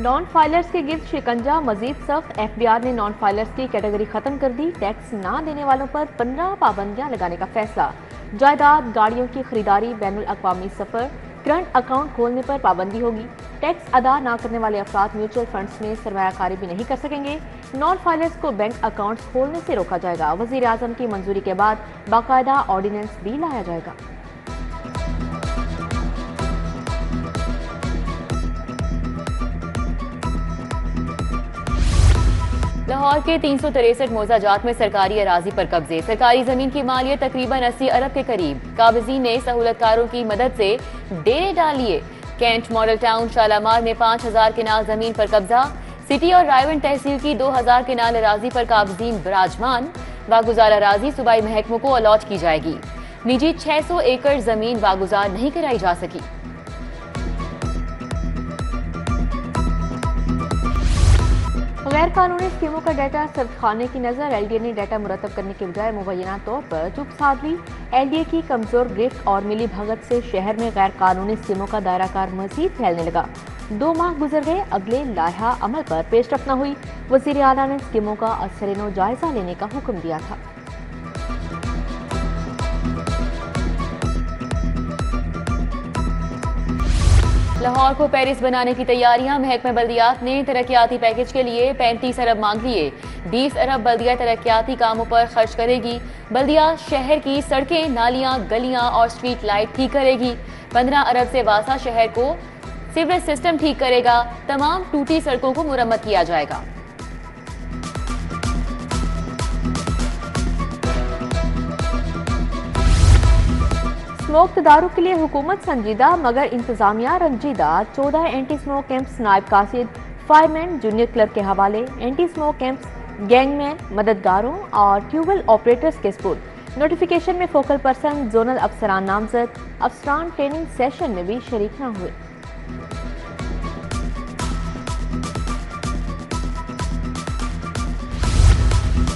Non filers के गिर्द शिकंजा मजीद सख्त। एफबीआर ने नॉन फाइलर्स की कैटेगरी खत्म कर दी। टैक्स ना देने वालों पर 15 पाबंदियां लगाने का फैसला। जायदाद, गाड़ियों की खरीदारी, बैनुल अक़वामी सफर, करंट अकाउंट खोलने पर पाबंदी होगी। टैक्स अदा न करने वाले अफराद म्यूचुअल फंड्स में सरमायाकारी भी नहीं कर सकेंगे। नॉन फाइलर्स को बैंक अकाउंट्स खोलने से रोका जाएगा। वज़ीर आज़म की मंजूरी के बाद बाकायदा ऑर्डिनेंस भी लाया जाएगा। लाहौर के 363 मोजाजात में सरकारी अराजी पर कब्जे। सरकारी जमीन की मालियत तकरीबन 80 अरब के करीब। काबिज़ीन ने सहूलतकारों की मदद से डेरे डाल लिए। कैंट मॉडल टाउन शालामार में 5000 किनाल जमीन पर कब्जा। सिटी और रायवन तहसील की 2000 किनाल अराजी पर काबिज़ीन विराजमान। वागुजार अराजी सूबाई महकमों को अलॉट की जाएगी। निजी 600 एकड़ जमीन वागुजार नहीं कराई जा सकी। गैर कानूनी स्कीमों का डाटा सर्दखाने की नजर। एलडीए ने डाटा मुरतब करने के बजाय मुबैना तौर पर चुप साध ली। एलडीए की कमजोर गिरफ्त और मिली भगत से शहर में गैर कानूनी स्कीमों का दायरा कार मजीद फैलने लगा। 2 माह गुजर गए, अगले लाहा अमल पर पेशरफ न हुई। वज़ीर आला ने स्कीमों का असर-ए-नौ जायजा लेने का हुक्म दिया था। लाहौर को पेरिस बनाने की तैयारियां। महकमा बल्दियात ने तरक्याती पैकेज के लिए 35 अरब मांग लिए। 20 अरब बल्दिया तरक्याती कामों पर खर्च करेगी। बल्दिया शहर की सड़कें, नालियां, गलियां और स्ट्रीट लाइट ठीक करेगी। 15 अरब से वासा शहर को सीवरेज सिस्टम ठीक करेगा। तमाम टूटी सड़कों को मुरम्मत किया जाएगा। स्मोक तदारुक के लिए हुकूमत संजीदा मगर इंतजामिया रंजीदा। 14 एंटी स्मोक कैंप्स नायब कासिद, फायरमैन, जूनियर क्लर्क के हवाले। एंटी स्मोक कैंप्स गैंगमैन, मददगारों और ट्यूबवेल ऑपरेटर्स के स्पुर्द। नोटिफिकेशन में फोकल पर्सन, जोनल अफसरान नामजद। अफसरान ट्रेनिंग सेशन में भी शरीक न हुए।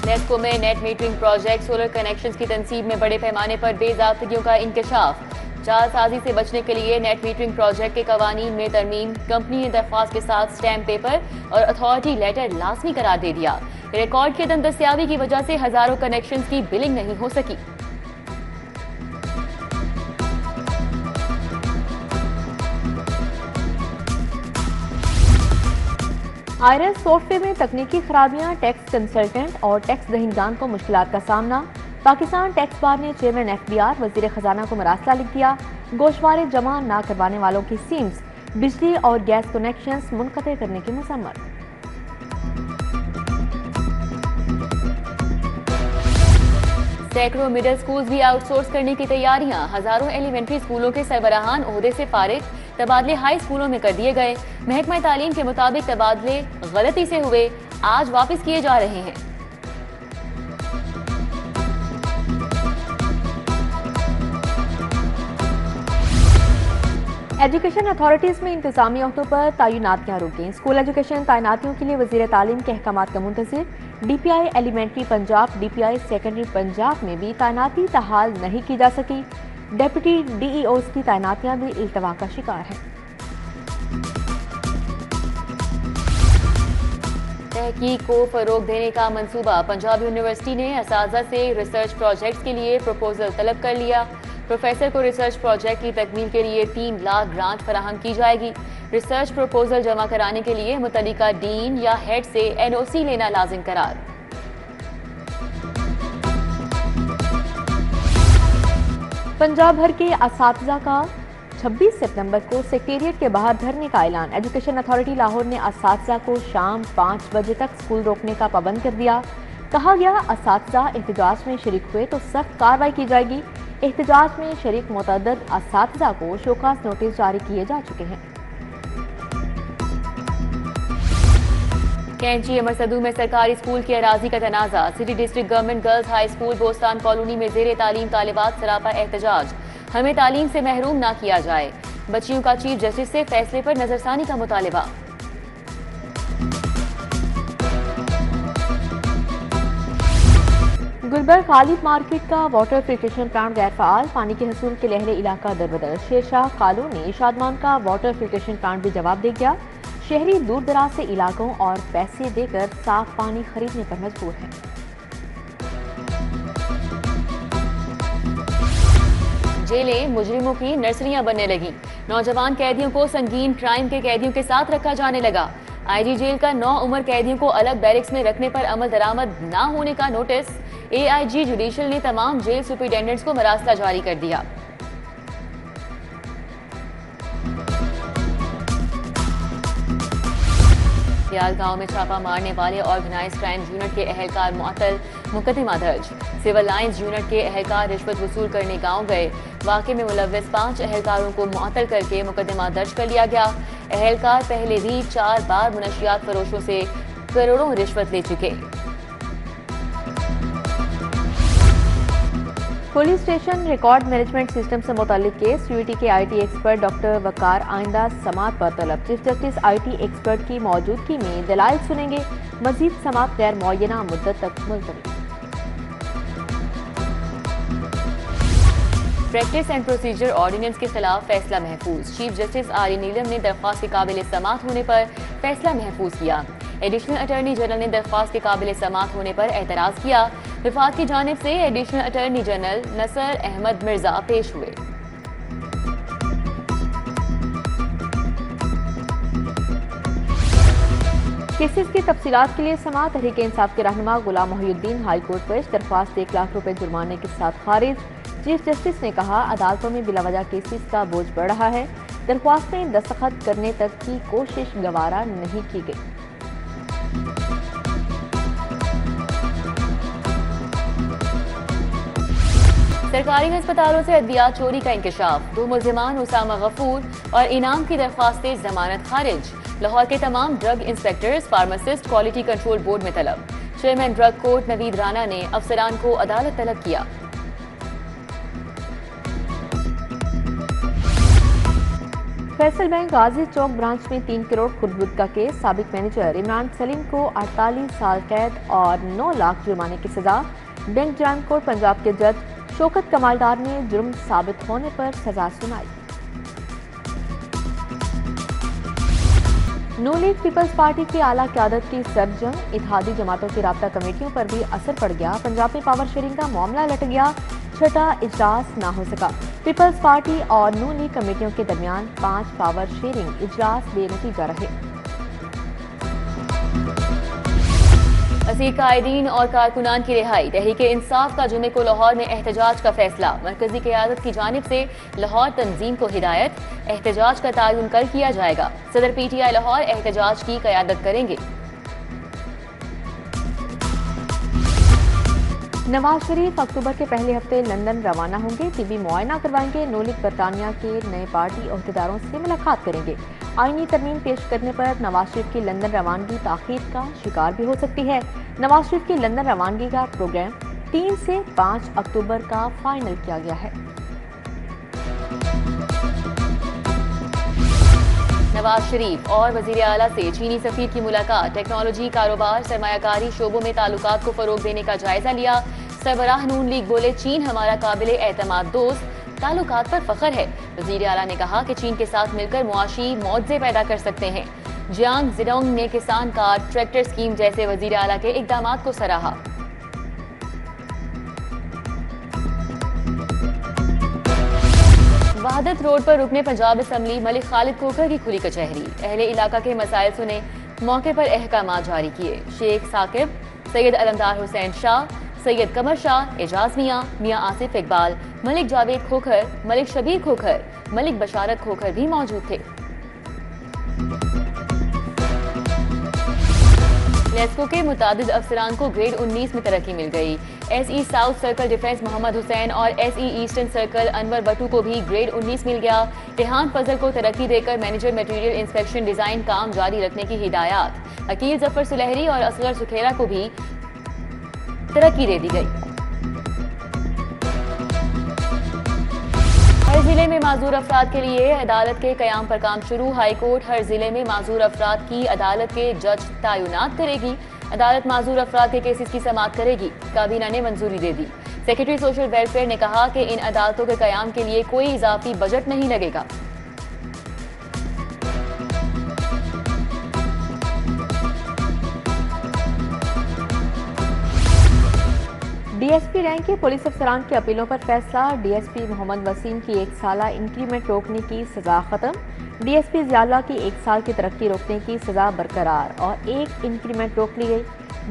नेस्को में net metering project solar connections की तनसीब में बड़े पैमाने पर बेज़ाब्तगियों का इंकशाफ। जालसाजी से बचने के लिए नेट मीटरिंग प्रोजेक्ट के कवानीन में तरमीम। कंपनी ने दरख्वास्त के साथ स्टैम्प पेपर और अथॉरिटी लेटर लाजमी करार दे दिया। रिकॉर्ड की अदम दस्तियाबी की वजह से हजारों कनेक्शंस की बिलिंग नहीं हो सकी। आयरस सॉफ्टवेयर में तकनीकी खराबियां। टैक्स कंसल्टेंट और टैक्स दहिंदान को मुश्किलात का सामना। पाकिस्तान टैक्स बार ने चेयरमैन एफबीआर, वजीर खजाना को मरासला लिख दिया। गोशवारे जमा न करवाने वालों की सिम्स, बिजली और गैस कनेक्शंस मुनक़ते करने की मसम्मत। सैकड़ों मिडिल स्कूल्स भी आउटसोर्स करने की तैयारियां। हजारों एलिमेंट्री स्कूलों के सरबराहान ओहदे से फारिग। तबादले हाई स्कूलों में कर दिए गए। महकमा तालीम के मुताबिक तबादले गलती से हुए, आज वापस किए जा रहे हैं। एजुकेशन अथॉरिटीज में इंतजामी अहदों पर तैनातियां रुकीं। स्कूल एजुकेशन तैनातियों के लिए वजीर तालीम के अहकामात का मुंतज़िर। DPI elementary Punjab, DPI secondary Punjab में भी तैनाती तहाल नहीं की जा सकी। डेप्यूटी डीईओज की तैनातियां भी इल्तवा का शिकार हैं। तहकीक को फरोग देने का मंसूबा। पंजाब यूनिवर्सिटी ने असातिज़ा से रिसर्च प्रोजेक्ट के लिए प्रपोजल तलब कर लिया। प्रोफेसर को रिसर्च प्रोजेक्ट की तकमील के लिए 3 लाख ग्रांट फराहम की जाएगी। रिसर्च प्रपोजल जमा कराने के लिए मुतल्लिका डीन या हेड से एनओसी लेना लाजिम करार। पंजाब भर के असातिज़ा का 26 सितंबर को सेक्रेटेरिएट के बाहर धरने का ऐलान। एजुकेशन अथॉरिटी लाहौर ने असातिज़ा को शाम 5 बजे तक स्कूल रोकने का पाबंद कर दिया। कहा गया असातिज़ा एहतजाज में शरीक हुए तो सख्त कार्रवाई की जाएगी। एहतजाज में शरीक मुतअद्दिद असातिज़ा को शोकास नोटिस जारी किए जा चुके हैं। कैंची अमरसदू में सरकारी स्कूल की अराजी का तनाज़ा। City district government girls high school Bostan colony में जेर तालीम तालिबात सरापा एहतजाज। हमें तालीम से महरूम ना किया जाए। बच्चियों का चीफ जस्टिस से फैसले पर नजरसानी का मुतालिबा। गुलबर्ग खालिद मार्केट का वाटर फिल्ट्रेशन प्लांट गैर फाल। पानी के हसूल के लहरे इलाका दरबदर। शेरशाह कॉलोनी शादमान का वाटर फिल्ट्रेशन प्लांट भी जवाब दे गया। शहरी दूर दराज से इलाकों और पैसे देकर साफ पानी खरीदने पर मजबूर हैं। जेलें मुजरिमों की नर्सरियां बनने लगी। नौजवान कैदियों को संगीन क्राइम के कैदियों के साथ रखा जाने लगा। आईजी जेल का 9 उम्र कैदियों को अलग बैरिक्स में रखने पर अमल दरामद न होने का नोटिस। एआईजी जुडिशियल ने तमाम जेल सुपरिटेंडेंट्स को मरासला जारी कर दिया। याल गांव में छापा मारने वाले ऑर्गेनाइज क्राइम यूनिट के एहलकार मुअत्तल, मुकदमा दर्ज। सिविल लाइंस यूनिट के एहलकार रिश्वत वसूल करने गांव गए। वाकये में मुलव्विस 5 एहलकारों को मुअत्तल करके मुकदमा दर्ज कर लिया गया। एहलकार पहले भी 4 बार मुनशियात फरोशों से करोड़ों रिश्वत ले चुके। Police station record management system से मुतालिक केस। यूटी के आईटी एक्सपर्ट डॉक्टर वकार आइंदा समात पर तलब। चीफ जस्टिस आईटी एक्सपर्ट की मौजूदगी में दलाइल सुनेंगे। मजीद समात गैर मुअय्यना मुद्दत तक मुलतवी। प्रैक्टिस एंड प्रोसीजर ऑर्डिनेंस के खिलाफ फैसला महफूज। चीफ जस्टिस आर ए नीलम ने दरख्वास्त के काबिल समात होने पर फैसला महफूज किया। एडिशनल अटॉर्नी जनरल ने दरख्वास्त के काबिल समात होने पर एतराज किया। विफाक की जानिब से एडिशनल अटॉर्नी जनरल नसर अहमद मिर्जा पेश हुए। केसेस की तफसीलात के लिए समात। तहरीक इंसाफ के रहनुमा गुलाम मोहिउद्दीन हाई कोर्ट पेश। दरख्वास्त 1 लाख रुपए जुर्माने के साथ खारिज। चीफ जस्टिस ने कहा अदालतों में बिलावजह केसेस का बोझ बढ़ रहा है। दरख्वास्त में दस्तखत करने तक की कोशिश गवारा नहीं की गई। सरकारी अस्पतालों से अद्वियात चोरी का इंकशाफ। 2 मुल्जिमान उसामा गफूर और इनाम की दरख्वास्तें जमानत खारिज। लाहौर के तमाम drug inspectors, pharmacist quality control board में तलब। Chairman drug court Naveed Rana ने अफसरान को अदालत तलब किया। फैसल बैंक गाजी चौक ब्रांच में 3 करोड़ खुर्दबुद का केस। साबिक मैनेजर इमरान सलीम को 48 साल कैद और 9 लाख जुर्माने की सजा। बैंक जराइम कोर्ट पंजाब के जज शौकत कमालदार ने जुर्म साबित होने पर सजा सुनाई। नून लीग पीपल्स पार्टी की आला क़यादत की सरजंग। इत्तेहादी जमातों की राब्ता कमेटियों पर भी असर पड़ गया। पंजाब में पावर शेयरिंग का मामला लट गया। छठा इजलास ना हो सका। पीपल्स पार्टी और नून लीग कमेटियों के दरमियान 5 पावर शेयरिंग इजलास बेनतीजा रहे। असीर कायदीन और कारकुनान की रिहाई। तहरीक इंसाफ का जुमे को लाहौर में एहतजाज का फैसला। मरकजी क़यादत की जानिब से लाहौर तंजीम को हिदायत। एहतजाज का तयन कल किया जाएगा। सदर पीटीआई लाहौर एहतजाज की क़यादत करेंगे। नवाज शरीफ अक्टूबर के पहले हफ्ते लंदन रवाना होंगे। तिबी मुआयना करवाएंगे। नून लीग बरतानिया के नए पार्टी अहदेदारों से मुलाकात करेंगे। आईनी तरमीम पेश करने पर नवाज शरीफ की लंदन रवानगी ताखीर का शिकार भी हो सकती है। नवाज शरीफ की लंदन रवानगी का प्रोग्राम 3 से 5 अक्टूबर का फाइनल किया गया है। नवाज शरीफ और वजीर आला से चीनी सफीर की मुलाकात। टेक्नोलॉजी, कारोबार, सरमायाकारी शोबों में ताल्लुकात को फरोग देने का जायजा लिया। सरबराह नून लीग बोले चीन हमारा काबिल एतमाद दोस्त, ताल्लुकात पर फख्र है। वजीर आला ने कहा कि चीन के साथ मिलकर मुआशी मौजे पैदा कर सकते हैं। जियांग जिडोंग ने किसान कार्ड, ट्रैक्टर स्कीम जैसे वजीर आला के इक़दामात को सराहा। वहादत रोड पर रुकने पंजाब असम्बली मलिक खालिद खोखर की खुली कचहरी। अहले इलाका के मसाइल सुने, मौके पर अहकामात जारी किए। शेख साकिब, सैयद अलमदार हुसैन शाह, सैयद कमर शाह, एजाज मियाँ, मियाँ आसिफ इकबाल, मलिक जावेद खोखर, मलिक शबीर खोखर, मलिक बशारत खोखर भी मौजूद थे। नेस्को के मुतादिद अफसरान को ग्रेड 19 में तरक्की मिल गई। SE south circle defence Mohammad Hussain और SE eastern circle Anwar Batu को भी ग्रेड 19 मिल गया। रेहान फजल को तरक्की देकर मैनेजर मटेरियल इंस्पेक्शन डिजाइन काम जारी रखने की हिदायत। अकील जफर सुलहरी और असगर सुखेरा को भी तरक्की दे दी गई। हर जिले में माजूर अफराद के लिए अदालत के कयाम पर काम शुरू। हाई कोर्ट हर जिले में माजूर अफराद की अदालत के जज तैनात करेगी। अदालत माजूर अफराद के केसेस की समाअत करेगी। काबीना ने मंजूरी दे दी। सेक्रेटरी सोशल वेलफेयर ने कहा कि इन अदालतों के कयाम के लिए कोई इजाफी बजट नहीं लगेगा। डीएसपी रैंक के पुलिस अफसरान की अपीलों पर फैसला। डीएसपी मोहम्मद वसीम की 1 साला इंक्रीमेंट रोकने की सजा खत्म। डीएसपी जियाउल्लाह की 1 साल की तरक्की रोकने की सजा बरकरार और 1 इंक्रीमेंट रोक ली गई।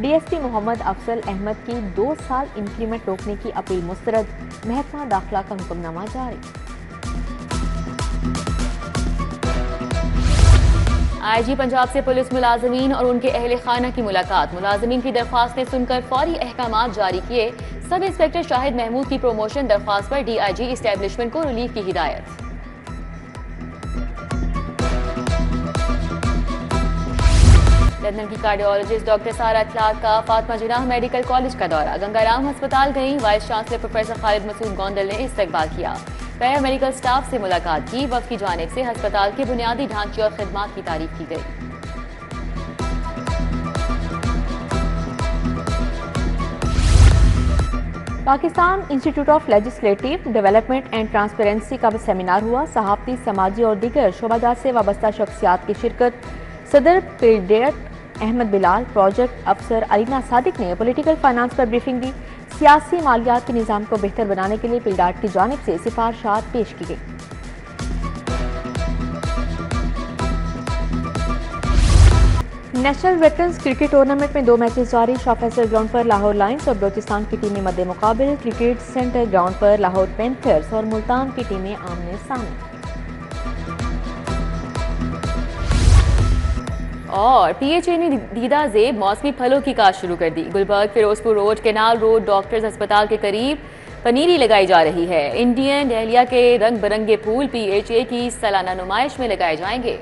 डीएसपी मोहम्मद अफजल अहमद की 2 साल इंक्रीमेंट रोकने की अपील मुस्तरद। महकमा दाखिला का हुक्मनामा जारी। आईजी पंजाब से पुलिस मुलाजमीन और उनके अहले खाना की मुलाकात। मुलाजमीन की दरख्वास्तें सुनकर फौरी अहकामात जारी किए। सब इंस्पेक्टर शाहिद महमूद की प्रोमोशन दरख्वास्त पर डीआईजी इस्टेब्लिशमेंट को रिलीफ की हिदायत। लंदन की कार्डियोलॉजिस्ट डॉक्टर सारा क्लार्क का फातिमा जिनाह मेडिकल कॉलेज का दौरा। गंगाराम अस्पताल गई। Vice chancellor professor Khalid Masood Gondal ने इस्तकबाल किया। पैरा मेडिकल स्टाफ से मुलाकात की। वफ्द की जानिब से अस्पताल के बुनियादी ढांचे और खिदमात की तारीफ की गई। Pakistan institute of legislative development and transparency का सेमिनार हुआ। सहाफती, समाजी और दीगर शोबाजात से वाबस्ता शख्सियात की शिरकत। सदर पीरियड अहमद बिलाल, प्रोजेक्ट अफसर अलीना सादिक ने पॉलिटिकल फाइनेंस पर ब्रीफिंग दी। सियासी मालियात के निज़ाम को बेहतर बनाने के लिए पिलडाट की जानिब से सिफारिशात पेश की गई। नेशनल वेटरन्स क्रिकेट टूर्नामेंट में 2 मैचेस जारी। शाह फैसल ग्राउंड पर लाहौर लायंस और बलोचिस्तान की टीमें मद्दे मुकाबिल। क्रिकेट सेंटर ग्राउंड पर लाहौर पैंथर्स और मुल्तान की टीमें आमने सामने। और पीएचए ने दीदा जेब मौसमी फलों की काश्त शुरू कर दी। Gulberg, Ferozepur road, canal road, doctors अस्पताल के करीब पनीरी लगाई जा रही है। इंडियन डहलिया के रंग बिरंगे फूल पीएचए की सालाना नुमाइश में लगाए जाएंगे।